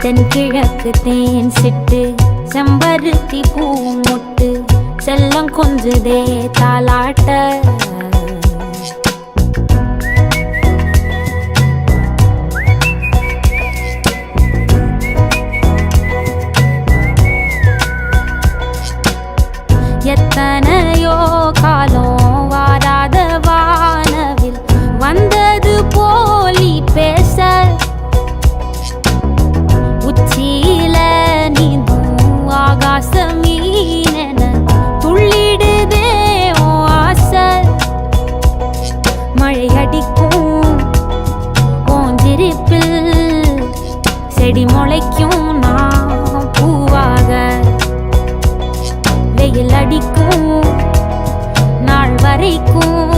தென்கிழக்கு தேன் சிட்டு செம்பருத்தி பூ முட்டு செல்லம் கொஞ்சுதே தாலாட்ட எத்தனையோ காலம் வாராத வானவில் வந்தது போலி பேச உச்சியில நீந்தும் ஆகாச மீனென துள்ளிடுதே உன் ஆசை மழை அடிக்கும் உன் சிரிப்பில் செடி முளைக்கும் நான் பூவாக வெயில் அடிக்கும் நாள் வரைக்கும்